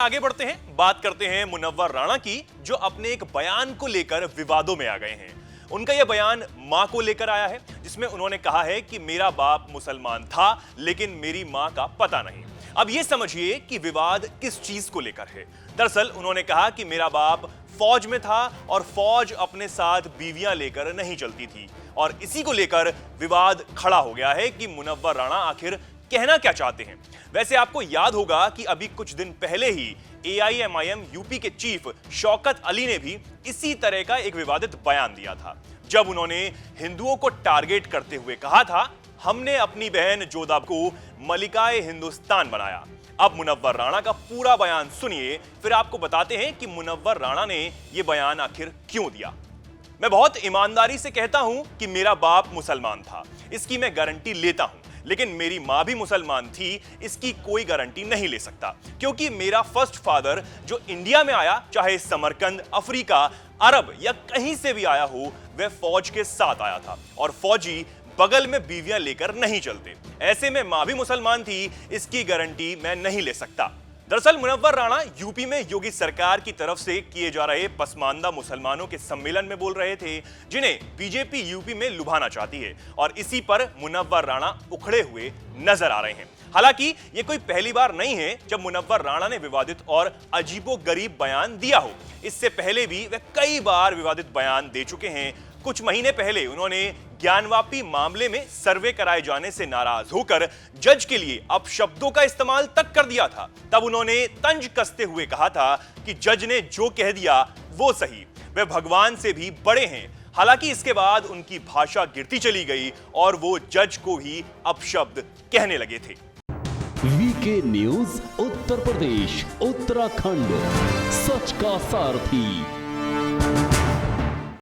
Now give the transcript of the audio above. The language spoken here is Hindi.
आगे बढ़ते हैं, बात करते हैं मुनव्वर राणा की, जो अपने एक बयान को लेकर विवादों में आ गए हैं। उनका यह बयान मां को लेकर आया है, जिसमें उन्होंने कहा है कि मेरा बाप मुसलमान था लेकिन मेरी मां का पता नहीं। अब यह समझिए कि विवाद किस चीज को लेकर है। दरअसल उन्होंने कहा कि मेरा बाप फौज में था और फौज अपने साथ बीवियां लेकर नहीं चलती थी, और इसी को लेकर विवाद खड़ा हो गया है कि मुनव्वर राणा आखिर कहना क्या चाहते हैं। वैसे आपको याद होगा कि अभी कुछ दिन पहले ही AIMIM यूपी के चीफ शौकत अली ने भी इसी तरह का एक विवादित बयान दिया था, जब उन्होंने हिंदुओं को टारगेट करते हुए कहा था, हमने अपनी बहन जोधा को मलिकाए हिंदुस्तान बनाया। अब मुनव्वर राणा का पूरा बयान सुनिए, फिर आपको बताते हैं कि मुनव्वर राणा ने यह बयान आखिर क्यों दिया। मैं बहुत ईमानदारी से कहता हूं कि मेरा बाप मुसलमान था, इसकी मैं गारंटी लेता हूं, लेकिन मेरी मां भी मुसलमान थी, इसकी कोई गारंटी नहीं ले सकता, क्योंकि मेरा फर्स्ट फादर जो इंडिया में आया, चाहे समरकंद, अफ्रीका, अरब या कहीं से भी आया हो, वह फौज के साथ आया था, और फौजी बगल में बीवियां लेकर नहीं चलते। ऐसे में मां भी मुसलमान थी, इसकी गारंटी मैं नहीं ले सकता। दरअसल मुनव्वर राणा यूपी में योगी सरकार की तरफ से किए जा रहे पसमानदा मुसलमानों के सम्मेलन में बोल रहे थे, जिन्हें बीजेपी यूपी में लुभाना चाहती है, और इसी पर मुनव्वर राणा उखड़े हुए नजर आ रहे हैं। हालांकि यह कोई पहली बार नहीं है जब मुनव्वर राणा ने विवादित और अजीबोगरीब बयान दिया हो। इससे पहले भी वे कई बार विवादित बयान दे चुके हैं। कुछ महीने पहले उन्होंने ज्ञानवापी मामले में सर्वे कराए जाने से नाराज होकर जज के लिए अपशब्दों का इस्तेमाल तक कर दिया था। तब उन्होंने तंज कसते हुए कहा था कि जज ने जो कह दिया वो सही, वे भगवान से भी बड़े हैं। हालांकि इसके बाद उनकी भाषा गिरती चली गई और वो जज को भी अपशब्द कहने लगे थे। वीके न्यूज उत्तर प्रदेश, उत्तराखंड, सच का सारथी।